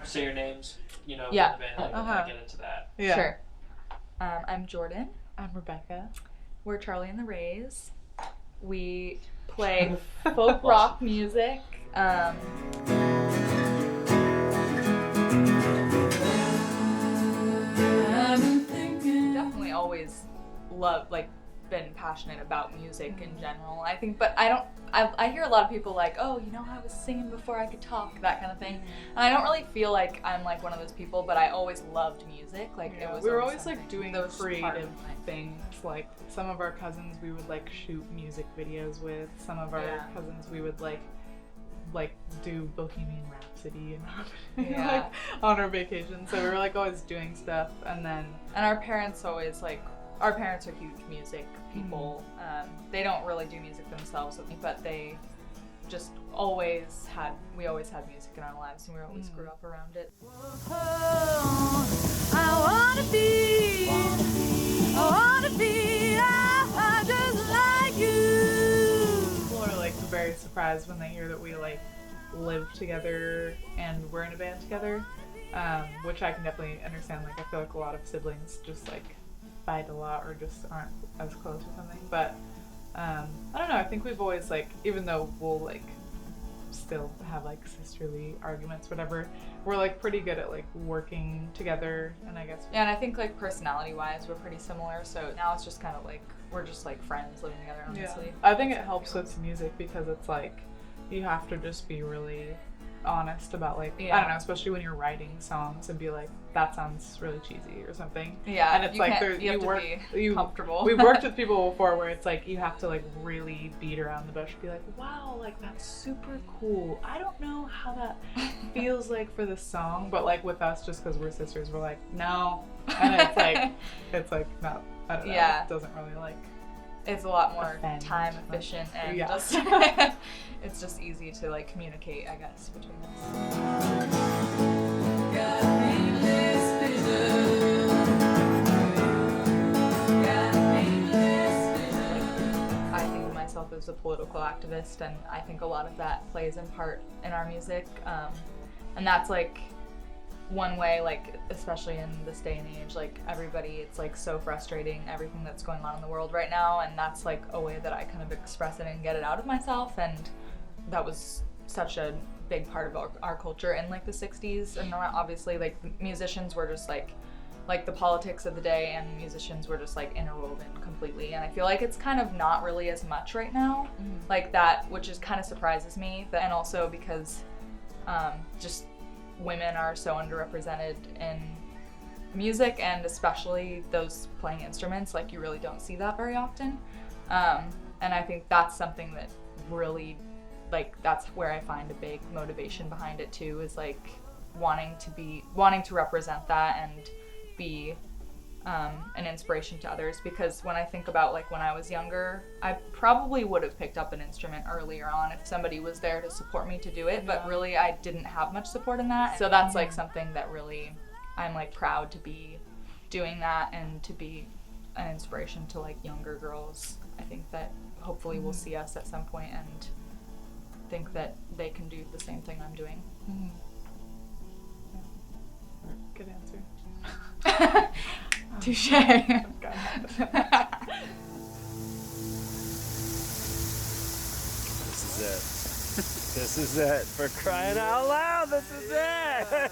say your names, you know, Yeah. in the band, and we'll get into that. Yeah. Sure. I'm Jordan. I'm Rebecca. We're Charlie and the Rays. We play folk rock music. Definitely always been passionate about music in general. I think, but I hear a lot of people like, oh, you know, I was singing before I could talk, that kind of thing. And I don't really feel like I'm like one of those people, but I always loved music. Like we were always like doing those creative things. Like some of our cousins we would like shoot music videos with. Some of our cousins we would like do Bohemian Rhapsody and like on our vacation. So we were like always doing stuff, and our parents always like. Our parents are huge music people. They don't really do music themselves, but they just we always had music in our lives, and we always grew up around it. I wanna be just like you. People are like very surprised when they hear that we like live together and we're in a band together, which I can definitely understand. Like I feel like a lot of siblings just like fight a lot or just aren't as close or something, but I don't know, I think we've always like, even though we'll like still have like sisterly arguments, whatever, we're like pretty good at like working together, and I guess and I think like personality wise we're pretty similar, so now it's just kind of like we're just like friends living together, honestly. I think it helps with music because it's like you have to just be really honest about like I don't know, especially when you're writing songs, and be like, that sounds really cheesy or something. Yeah, and it's like you comfortable. We've worked with people before where it's like you have to like really beat around the bush, be like, wow, like that's super cool. I don't know how that feels like for the song, but like with us, just because we're sisters, we're like, no, and it's like not. I don't know. It doesn't really like. It's a lot more time efficient, and just it's just easy to like communicate, I guess, between us. I think of myself as a political activist, and I think a lot of that plays in part in our music, and that's like one way, like especially in this day and age, like everybody, it's like so frustrating everything that's going on in the world right now, and that's like a way that I kind of express it and get it out of myself. And that was such a big part of our culture in like the 60s, and obviously like musicians were just like the politics of the day, and musicians were just like interwoven completely, and I feel like it's kind of not really as much right now, like that, which is kind of surprises me, and also because just women are so underrepresented in music, and especially those playing instruments. Like you really don't see that very often, and I think that's something that really, like, that's where I find a big motivation behind it too, is like wanting to represent that and be an inspiration to others. Because when I think about like when I was younger, I probably would have picked up an instrument earlier on if somebody was there to support me to do it, but really I didn't have much support in that. So that's like something that really I'm like proud to be doing that, and to be an inspiration to like younger girls. I think that hopefully will see us at some point and think that they can do the same thing I'm doing. Good answer. Touche. This is it. This is it. For crying out loud, this is it.